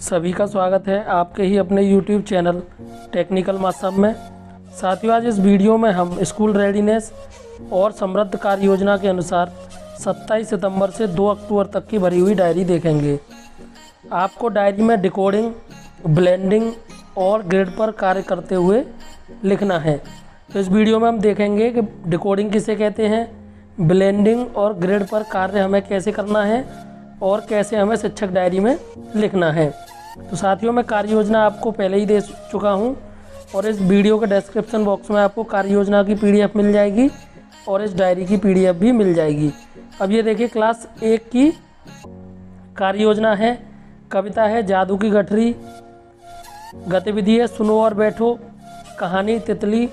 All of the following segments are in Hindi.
सभी का स्वागत है आपके ही अपने YouTube चैनल टेक्निकल मास्टर में। साथियों, आज इस वीडियो में हम स्कूल रेडीनेस और समृद्ध कार्य योजना के अनुसार 27 सितंबर से 2 अक्टूबर तक की भरी हुई डायरी देखेंगे। आपको डायरी में डिकोडिंग, ब्लेंडिंग और ग्रिड पर कार्य करते हुए लिखना है। तो इस वीडियो में हम देखेंगे कि डिकोडिंग किसे कहते हैं, ब्लेंडिंग और ग्रिड पर कार्य हमें कैसे करना है और कैसे हमें शिक्षक डायरी में लिखना है। तो साथियों, मैं कार्य योजना आपको पहले ही दे चुका हूं और इस वीडियो के डिस्क्रिप्शन बॉक्स में आपको कार्य योजना की PDF मिल जाएगी और इस डायरी की PDF भी मिल जाएगी। अब ये देखिए, क्लास 1 की कार्य योजना है। कविता है जादू की गठरी, गतिविधि है सुनो और बैठो, कहानी तितली,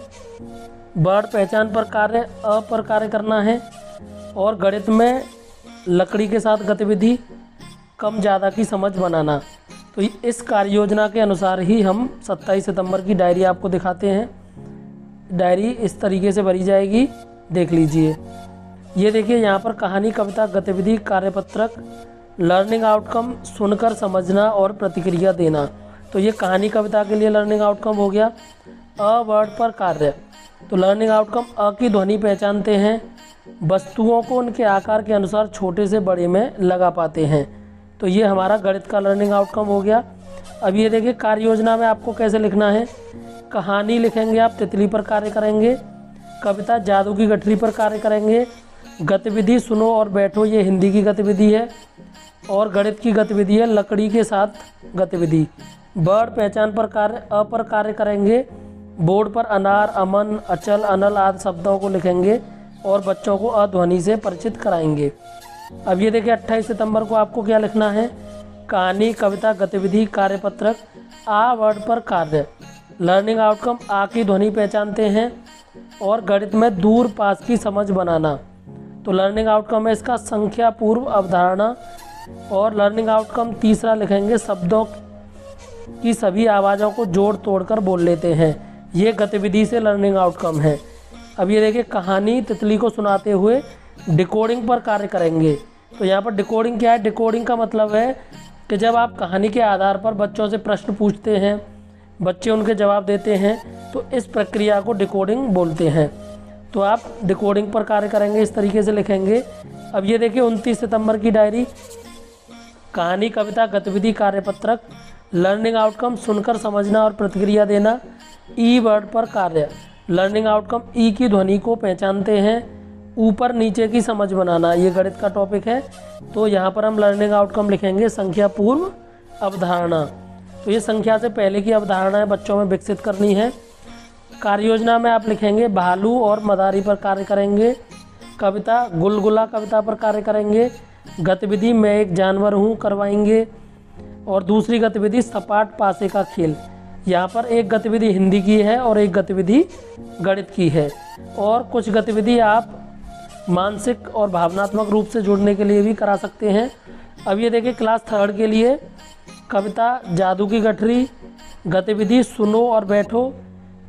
वर्ड पहचान पर कार्य, अ पर कार्य करना है और गणित में लकड़ी के साथ गतिविधि, कम ज़्यादा की समझ बनाना। तो इस कार्य योजना के अनुसार ही हम 27 सितंबर की डायरी आपको दिखाते हैं। डायरी इस तरीके से भरी जाएगी, देख लीजिए। ये देखिए, यहाँ पर कहानी, कविता, गतिविधि, कार्यपत्रक, लर्निंग आउटकम, सुनकर समझना और प्रतिक्रिया देना। तो ये कहानी कविता के लिए लर्निंग आउटकम हो गया। अ वर्ड पर कार्य, तो लर्निंग आउटकम अ की ध्वनि पहचानते हैं, वस्तुओं को उनके आकार के अनुसार छोटे से बड़े में लगा पाते हैं। तो ये हमारा गणित का लर्निंग आउटकम हो गया। अब ये देखिए, कार्य योजना में आपको कैसे लिखना है। कहानी लिखेंगे आप, तितली पर कार्य करेंगे। कविता जादू की गठरी पर कार्य करेंगे। गतिविधि सुनो और बैठो, ये हिंदी की गतिविधि है। और गणित की गतिविधि है लकड़ी के साथ गतिविधि। वर्ड पहचान पर कार्य, अ पर कार्य करेंगे। बोर्ड पर अनार, अमन, अचल, अनल आदि शब्दों को लिखेंगे और बच्चों को अध्वनि से परिचित कराएंगे। अब ये देखिए, 28 सितंबर को आपको क्या लिखना है। कहानी, कविता, गतिविधि, कार्यपत्रक, आ वर्ड पर कार्य, लर्निंग आउटकम आ की ध्वनि पहचानते हैं और गणित में दूर पास की समझ बनाना। तो लर्निंग आउटकम है इसका संख्या पूर्व अवधारणा। और लर्निंग आउटकम तीसरा लिखेंगे, शब्दों की सभी आवाज़ों को जोड़ तोड़ कर बोल लेते हैं। ये गतिविधि से लर्निंग आउटकम है। अब ये देखिए, कहानी तितली को सुनाते हुए डिकोडिंग पर कार्य करेंगे। तो यहाँ पर डिकोडिंग क्या है। डिकोडिंग का मतलब है कि जब आप कहानी के आधार पर बच्चों से प्रश्न पूछते हैं, बच्चे उनके जवाब देते हैं, तो इस प्रक्रिया को डिकोडिंग बोलते हैं। तो आप डिकोडिंग पर कार्य करेंगे, इस तरीके से लिखेंगे। अब ये देखिए, 29 सितंबर की डायरी, कहानी, कविता, गतिविधि, कार्यपत्रक, लर्निंग आउटकम सुनकर समझना और प्रतिक्रिया देना। ई वर्ड पर कार्य, लर्निंग आउटकम ई की ध्वनि को पहचानते हैं, ऊपर नीचे की समझ बनाना। ये गणित का टॉपिक है। तो यहाँ पर हम लर्निंग आउटकम लिखेंगे संख्या पूर्व अवधारणा। तो ये संख्या से पहले की अवधारणाएं बच्चों में विकसित करनी है। कार्य योजना में आप लिखेंगे भालू और मदारी पर कार्य करेंगे। कविता गुलगुला कविता पर कार्य करेंगे। गतिविधि मैं एक जानवर हूँ करवाएंगे। और दूसरी गतिविधि सपाट पासे का खेल। यहाँ पर एक गतिविधि हिंदी की है और एक गतिविधि गणित की है। और कुछ गतिविधि आप मानसिक और भावनात्मक रूप से जुड़ने के लिए भी करा सकते हैं। अब ये देखिए, क्लास 3 के लिए कविता जादू की गठरी, गतिविधि सुनो और बैठो,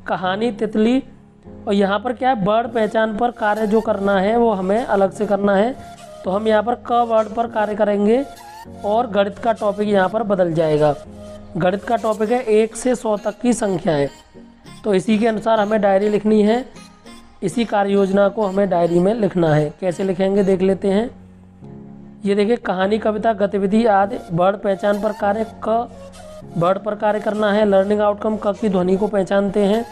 कहानी तितली। और यहाँ पर क्या है, वर्ड पहचान पर कार्य जो करना है वो हमें अलग से करना है। तो हम यहाँ पर क वर्ड पर कार्य करेंगे और गणित का टॉपिक यहाँ पर बदल जाएगा। गणित का टॉपिक है 1 से 100 तक की संख्याएं। तो इसी के अनुसार हमें डायरी लिखनी है। इसी कार्य योजना को हमें डायरी में लिखना है। कैसे लिखेंगे देख लेते हैं। ये देखिए, कहानी, कविता, गतिविधि आदि, वर्ड पहचान पर कार्य, क वर्ड पर कार्य करना है। लर्निंग आउटकम क की ध्वनि को पहचानते हैं।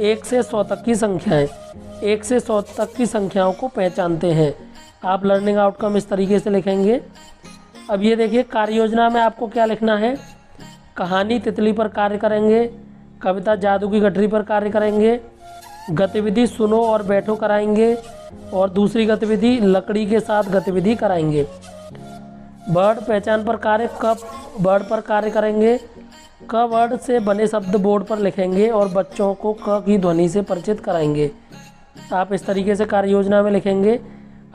1 से 100 तक की संख्याएं, 1 से 100 तक की संख्याओं को पहचानते हैं। आप लर्निंग आउटकम इस तरीके से लिखेंगे। अब ये देखिए, कार्य योजना में आपको क्या लिखना है। कहानी तितली पर कार्य करेंगे। कविता जादू की गठरी पर कार्य करेंगे। गतिविधि सुनो और बैठो कराएंगे। और दूसरी गतिविधि लकड़ी के साथ गतिविधि कराएंगे। वर्ड पहचान पर कार्य, क वर्ड पर कार्य करेंगे। क वर्ड से बने शब्द बोर्ड पर लिखेंगे और बच्चों को क की ध्वनि से परिचित कराएंगे। आप इस तरीके से कार्य योजना में लिखेंगे।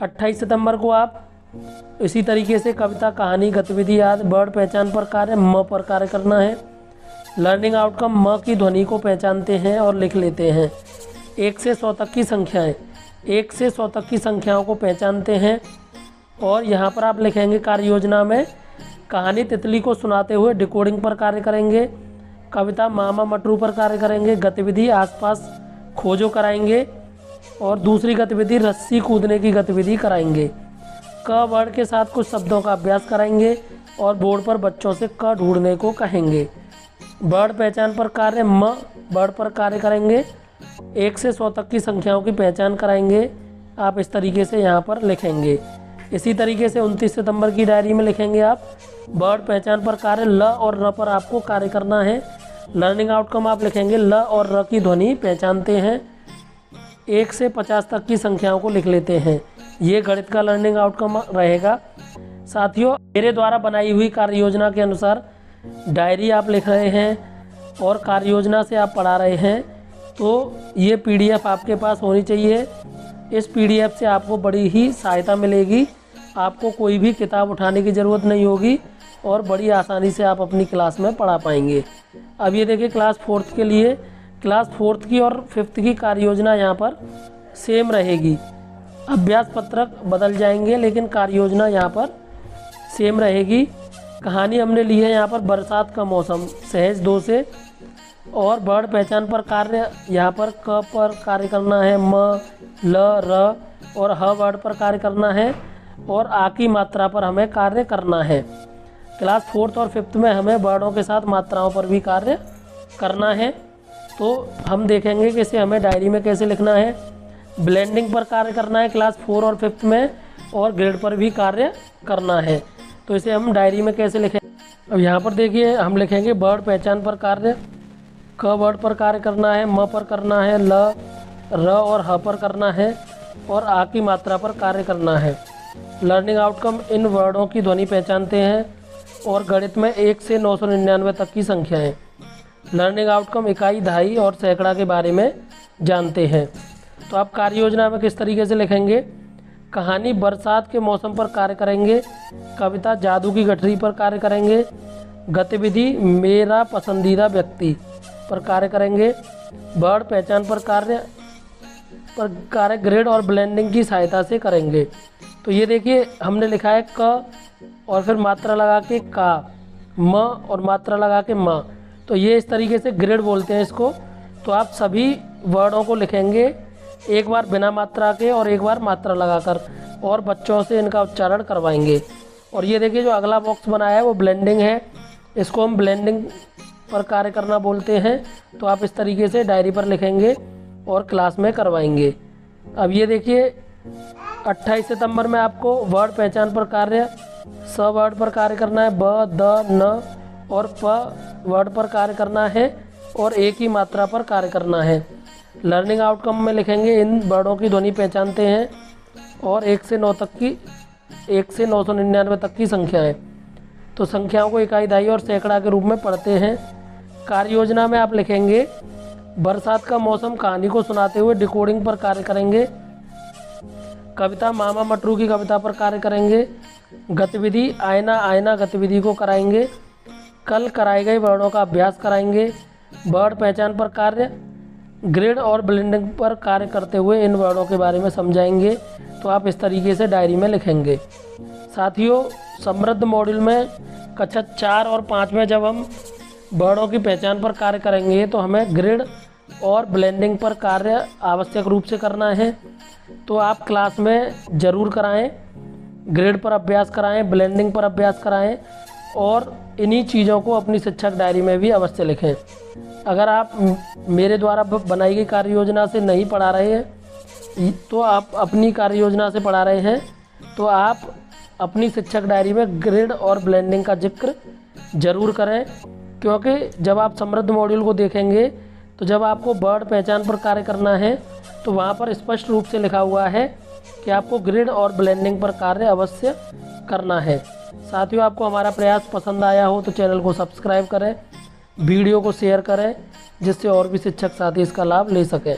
28 सितंबर को आप इसी तरीके से कविता, कहानी, गतिविधि आदि, वर्ड पहचान पर कार्य, म पर कार्य करना है। लर्निंग आउटकम म की ध्वनि को पहचानते हैं और लिख लेते हैं। 1 से 100 तक की संख्याएं, 1 से 100 तक की संख्याओं को पहचानते हैं। और यहाँ पर आप लिखेंगे कार्य योजना में कहानी तितली को सुनाते हुए डिकोडिंग पर कार्य करेंगे, कविता मामा मटरू पर कार्य करेंगे, गतिविधि आसपास खोजो कराएंगे और दूसरी गतिविधि रस्सी कूदने की गतिविधि कराएंगे। क वर्ड के साथ कुछ शब्दों का अभ्यास कराएंगे और बोर्ड पर बच्चों से क ढूंढने को कहेंगे। वर्ड पहचान पर कार्य म वर्ड पर कार्य करेंगे, 1 से 100 तक की संख्याओं की पहचान कराएंगे। आप इस तरीके से यहाँ पर लिखेंगे। इसी तरीके से 29 सितंबर की डायरी में लिखेंगे आप वर्ड पहचान पर कार्य ल और र पर आपको कार्य करना है। लर्निंग आउटकम आप लिखेंगे ल और र की ध्वनि पहचानते हैं, 1 से 50 तक की संख्याओं को लिख लेते हैं। ये गणित का लर्निंग आउटकम रहेगा। साथियों, मेरे द्वारा बनाई हुई कार्य योजना के अनुसार डायरी आप लिख रहे हैं और कार्य योजना से आप पढ़ा रहे हैं, तो ये पीडीएफ आपके पास होनी चाहिए। इस पीडीएफ से आपको बड़ी ही सहायता मिलेगी। आपको कोई भी किताब उठाने की ज़रूरत नहीं होगी और बड़ी आसानी से आप अपनी क्लास में पढ़ा पाएंगे। अब ये देखिए, क्लास 4th के लिए क्लास 4th की और 5th की कार्य योजना यहाँ पर सेम रहेगी। अभ्यास पत्रक बदल जाएंगे लेकिन कार्य योजना यहाँ पर सेम रहेगी। कहानी हमने ली है यहाँ पर बरसात का मौसम, सहज 2 से। और वर्ड पहचान पर कार्य यहाँ पर क पर कार्य करना है, म ल र और ह वर्ड पर कार्य करना है और आ की मात्रा पर हमें कार्य करना है। क्लास 4th और 5th में हमें वर्डों के साथ मात्राओं पर भी कार्य करना है। तो हम देखेंगे कि इसे हमें डायरी में कैसे लिखना है। ब्लेंडिंग पर कार्य करना है क्लास 4 और 5th में और ग्रेड पर भी कार्य करना है। तो इसे हम डायरी में कैसे लिखें। अब यहाँ पर देखिए, हम लिखेंगे वर्ड पहचान पर कार्य क वर्ड पर कार्य करना है, म पर करना है, ल र और ह पर करना है और आ की मात्रा पर कार्य करना है। लर्निंग आउटकम इन वर्डों की ध्वनि पहचानते हैं और गणित में 1 से 999 तक की संख्याएं। लर्निंग आउटकम इकाई, दहाई और सैकड़ा के बारे में जानते हैं। तो आप कार्य योजना में किस तरीके से लिखेंगे। कहानी बरसात के मौसम पर कार्य करेंगे, कविता जादू की गठरी पर कार्य करेंगे, गतिविधि मेरा पसंदीदा व्यक्ति पर कार्य करेंगे, वर्ड पहचान पर कार्य ग्रेड और ब्लेंडिंग की सहायता से करेंगे। तो ये देखिए, हमने लिखा है क और फिर मात्रा लगा के का, म और मात्रा लगा के म। तो ये इस तरीके से ग्रेड बोलते हैं इसको। तो आप सभी वर्डों को लिखेंगे, एक बार बिना मात्रा के और एक बार मात्रा लगाकर, और बच्चों से इनका उच्चारण करवाएंगे। और ये देखिए, जो अगला बॉक्स बनाया है वो ब्लेंडिंग है, इसको हम ब्लेंडिंग पर कार्य करना बोलते हैं। तो आप इस तरीके से डायरी पर लिखेंगे और क्लास में करवाएंगे। अब ये देखिए, 28 सितंबर में आपको वर्ड पहचान पर कार्य स वर्ड पर कार्य करना है, ब द न और प वर्ड पर कार्य करना है और एक ही मात्रा पर कार्य करना है। लर्निंग आउटकम में लिखेंगे इन वर्डों की ध्वनि पहचानते हैं और 1 से 999 तक की संख्याएं। तो संख्याओं को इकाई, दहाई और सैकड़ा के रूप में पढ़ते हैं। कार्य योजना में आप लिखेंगे बरसात का मौसम, कहानी को सुनाते हुए डिकोडिंग पर कार्य करेंगे, कविता मामा मटरू की कविता पर कार्य करेंगे, गतिविधि आयना आयना गतिविधि को कराएंगे, कल कराए गए वर्डों का अभ्यास कराएंगे, वर्ड पहचान पर कार्य ग्रेड और ब्लेंडिंग पर कार्य करते हुए इन वर्डों के बारे में समझाएंगे। तो आप इस तरीके से डायरी में लिखेंगे। साथियों, समृद्ध मॉड्यूल में कक्षा 4 और 5 में जब हम वर्डों की पहचान पर कार्य करेंगे तो हमें ग्रेड और ब्लेंडिंग पर कार्य आवश्यक रूप से करना है। तो आप क्लास में ज़रूर कराएं, ग्रेड पर अभ्यास कराएं, ब्लेंडिंग पर अभ्यास कराएं और इन्हीं चीज़ों को अपनी शिक्षक डायरी में भी अवश्य लिखें। अगर आप मेरे द्वारा बनाई गई कार्य योजना से नहीं पढ़ा रहे हैं, तो आप अपनी कार्य योजना से पढ़ा रहे हैं, तो आप अपनी शिक्षक डायरी में ग्रेड और ब्लेंडिंग का जिक्र ज़रूर करें। क्योंकि जब आप समृद्ध मॉड्यूल को देखेंगे तो जब आपको वर्ड पहचान पर कार्य करना है तो वहाँ पर स्पष्ट रूप से लिखा हुआ है कि आपको ग्रेड और ब्लेंडिंग पर कार्य अवश्य करना है। साथियों, आपको हमारा प्रयास पसंद आया हो तो चैनल को सब्सक्राइब करें, वीडियो को शेयर करें, जिससे और भी शिक्षक साथी इसका लाभ ले सकें।